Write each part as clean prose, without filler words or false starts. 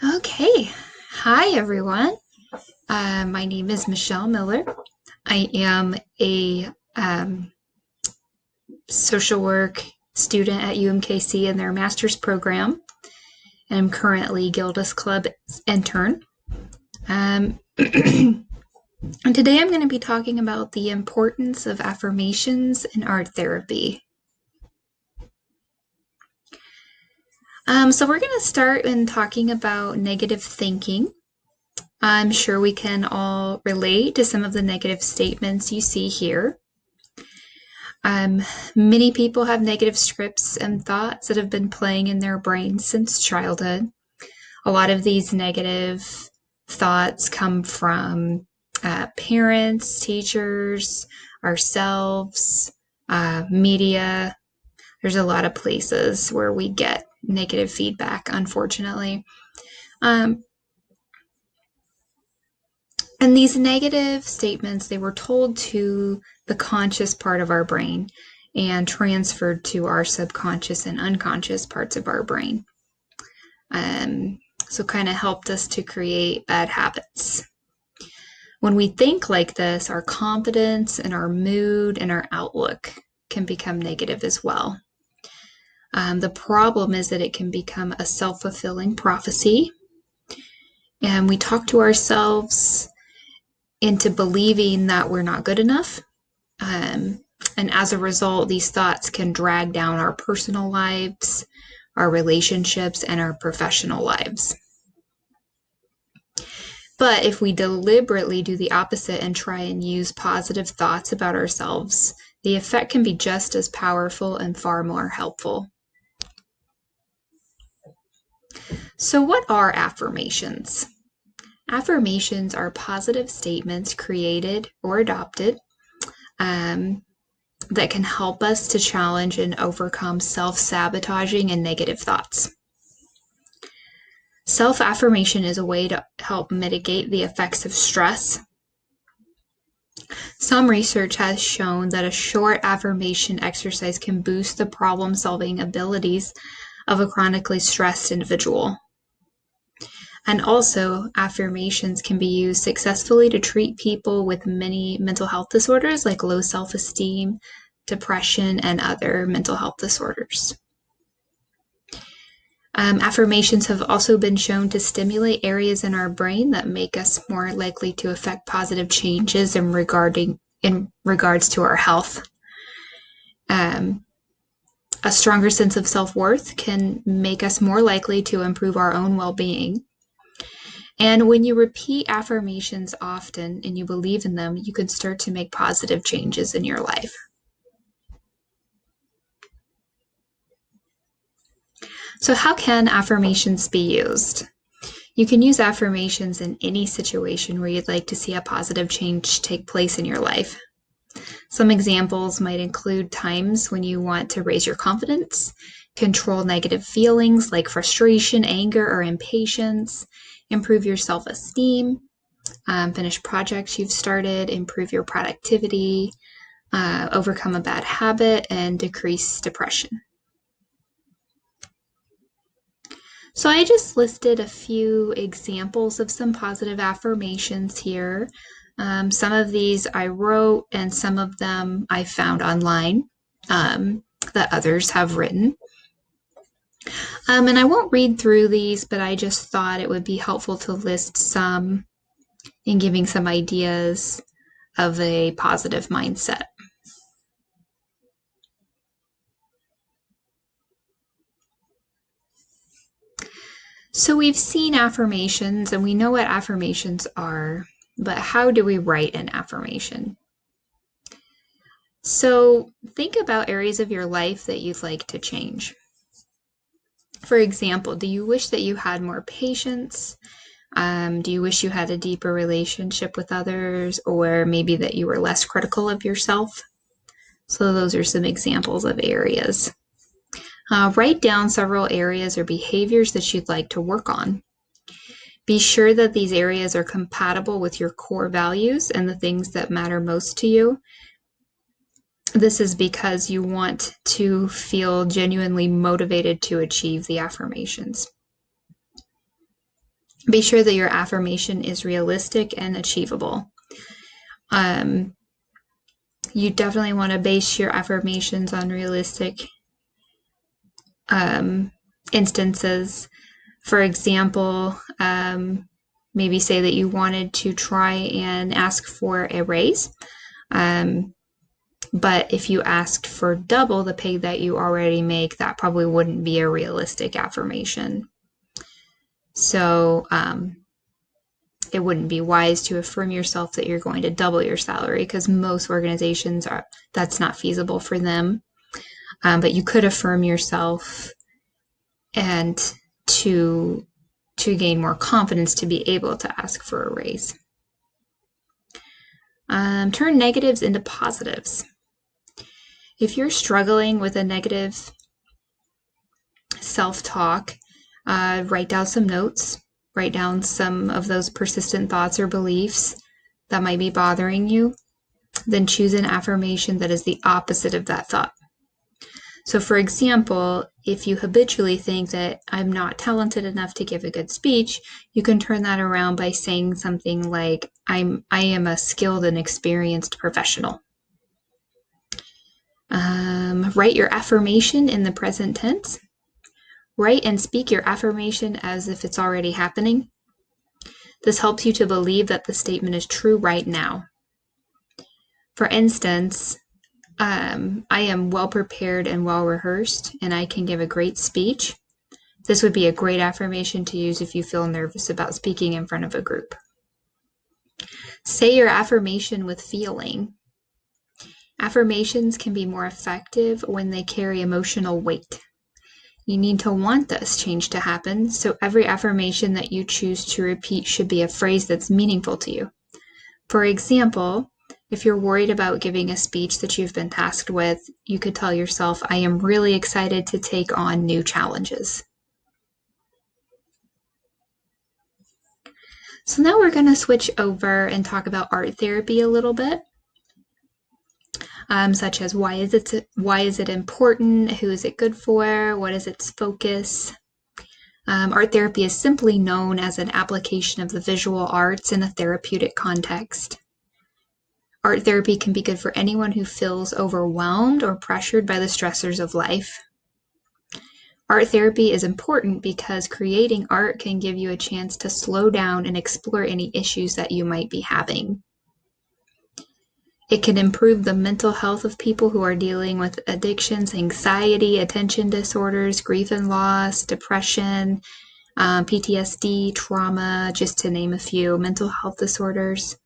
Okay. Hi, everyone. My name is Michelle Miller. I am a social work student at UMKC in their master's program, and I'm currently Gildas Club intern. And today I'm going to be talking about the importance of affirmations in art therapy. So we're going to start in talking about negative thinking. I'm sure we can all relate to some of the negative statements you see here. Um, Many people have negative scripts and thoughts that have been playing in their brains since childhood. A lot of these negative thoughts come from parents, teachers, ourselves, media. There's a lot of places where we get negative feedback, unfortunately. Um, And these negative statements, they were told to the conscious part of our brain and transferred to our subconscious and unconscious parts of our brain. So kind of helped us to create bad habits. When we think like this, our confidence and our mood and our outlook can become negative as well. The problem is that it can become a self-fulfilling prophecy. And we talk to ourselves into believing that we're not good enough. And as a result, these thoughts can drag down our personal lives, our relationships, and our professional lives. But if we deliberately do the opposite and try and use positive thoughts about ourselves, the effect can be just as powerful and far more helpful. So, what are affirmations? Affirmations are positive statements created or adopted that can help us to challenge and overcome self-sabotaging and negative thoughts. Self-affirmation is a way to help mitigate the effects of stress. Some research has shown that a short affirmation exercise can boost the problem-solving abilities of a chronically stressed individual. And also, affirmations can be used successfully to treat people with many mental health disorders like low self-esteem, depression, and other mental health disorders. Affirmations have also been shown to stimulate areas in our brain that make us more likely to affect positive changes in regards to our health. A stronger sense of self-worth can make us more likely to improve our own well-being. And when you repeat affirmations often and you believe in them, you can start to make positive changes in your life. So how can affirmations be used? You can use affirmations in any situation where you'd like to see a positive change take place in your life. Some examples might include times when you want to raise your confidence, control negative feelings like frustration, anger, or impatience, improve your self-esteem, finish projects you've started, improve your productivity, overcome a bad habit, and decrease depression. So I just listed a few examples of some positive affirmations here. Some of these I wrote, and some of them I found online that others have written. And I won't read through these, but I just thought it would be helpful to list some in giving some ideas of a positive mindset. So we've seen affirmations and we know what affirmations are, but how do we write an affirmation? So think about areas of your life that you'd like to change. For example, do you wish that you had more patience? Do you wish you had a deeper relationship with others, or maybe that you were less critical of yourself? So those are some examples of areas. Write down several areas or behaviors that you'd like to work on. Be sure that these areas are compatible with your core values and the things that matter most to you. This is because you want to feel genuinely motivated to achieve the affirmations. Be sure that your affirmation is realistic and achievable. You definitely want to base your affirmations on realistic instances. For example, maybe say that you wanted to try and ask for a raise. But if you asked for double the pay that you already make, that probably wouldn't be a realistic affirmation. So it wouldn't be wise to affirm yourself that you're going to double your salary, because most organizations that's not feasible for them. But you could affirm yourself and to gain more confidence to be able to ask for a raise. Turn negatives into positives. If you're struggling with a negative self-talk, write down some notes. Write down some of those persistent thoughts or beliefs that might be bothering you. Then choose an affirmation that is the opposite of that thought. So for example, if you habitually think that I'm not talented enough to give a good speech, you can turn that around by saying something like, I am a skilled and experienced professional. Write your affirmation in the present tense. Write and speak your affirmation as if it's already happening. This helps you to believe that the statement is true right now. For instance, I am well prepared and well rehearsed, and I can give a great speech. This would be a great affirmation to use if you feel nervous about speaking in front of a group. Say your affirmation with feeling. Affirmations can be more effective when they carry emotional weight. You need to want this change to happen, so every affirmation that you choose to repeat should be a phrase that's meaningful to you. For example, if you're worried about giving a speech that you've been tasked with, you could tell yourself, I am really excited to take on new challenges. So now we're going to switch over and talk about art therapy a little bit. Such as why is it important? Who is it good for? What is its focus? Art therapy is simply known as an application of the visual arts in a therapeutic context. Art therapy can be good for anyone who feels overwhelmed or pressured by the stressors of life. Art therapy is important because creating art can give you a chance to slow down and explore any issues that you might be having. It can improve the mental health of people who are dealing with addictions, anxiety, attention disorders, grief and loss, depression, PTSD, trauma, just to name a few, mental health disorders.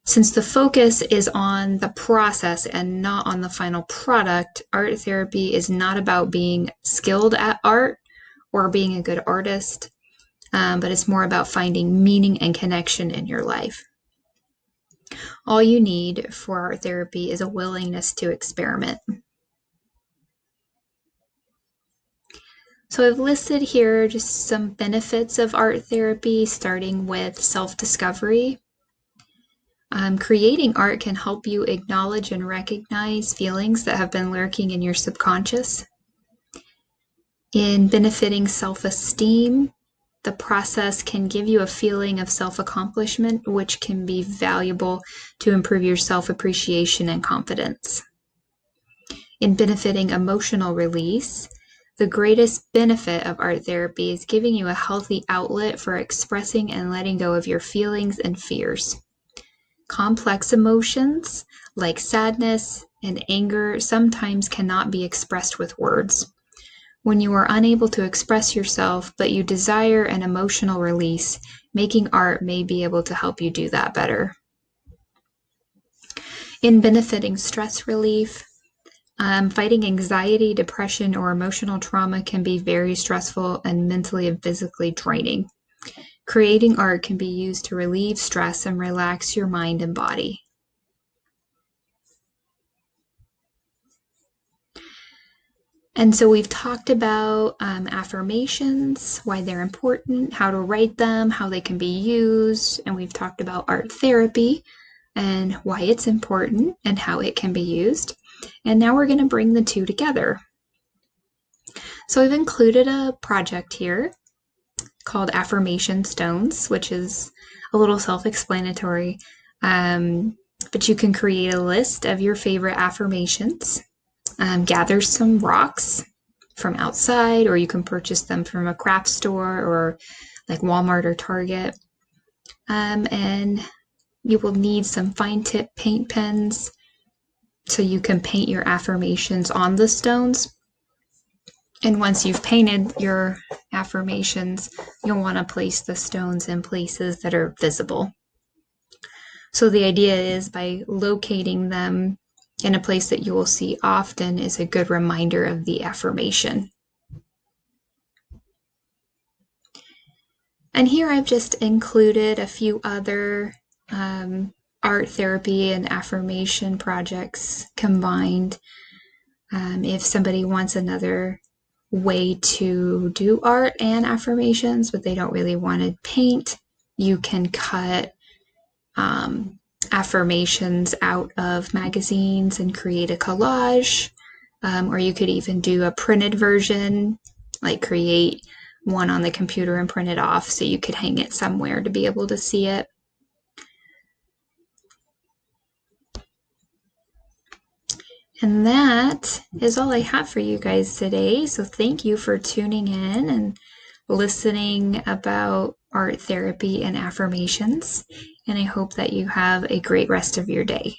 Since the focus is on the process and not on the final product, art therapy is not about being skilled at art or being a good artist, but it's more about finding meaning and connection in your life. All you need for art therapy is a willingness to experiment. So I've listed here just some benefits of art therapy, starting with self-discovery. Creating art can help you acknowledge and recognize feelings that have been lurking in your subconscious. In benefiting self-esteem, the process can give you a feeling of self-accomplishment, which can be valuable to improve your self-appreciation and confidence. In benefiting emotional release, the greatest benefit of art therapy is giving you a healthy outlet for expressing and letting go of your feelings and fears. Complex emotions like sadness and anger sometimes cannot be expressed with words. When you are unable to express yourself, but you desire an emotional release, making art may be able to help you do that better. In benefiting stress relief, fighting anxiety, depression, or emotional trauma can be very stressful and mentally and physically draining. Creating art can be used to relieve stress and relax your mind and body. And so we've talked about affirmations, why they're important, how to write them, how they can be used, and we've talked about art therapy and why it's important and how it can be used. And now we're going to bring the two together. So I've included a project here called Affirmation Stones, which is a little self-explanatory. But you can create a list of your favorite affirmations, gather some rocks from outside, or you can purchase them from a craft store or like Walmart or Target. And you will need some fine tip paint pens so you can paint your affirmations on the stones. And once you've painted your affirmations, you'll want to place the stones in places that are visible. So the idea is by locating them in a place that you will see often is a good reminder of the affirmation. And here I've just included a few other art therapy and affirmation projects combined. If somebody wants another way to do art and affirmations, but they don't really want to paint, you can cut affirmations out of magazines and create a collage, or you could even do a printed version, like create one on the computer and print it off so you could hang it somewhere to be able to see it. And that is all I have for you guys today. So thank you for tuning in and listening about art therapy and affirmations. And I hope that you have a great rest of your day.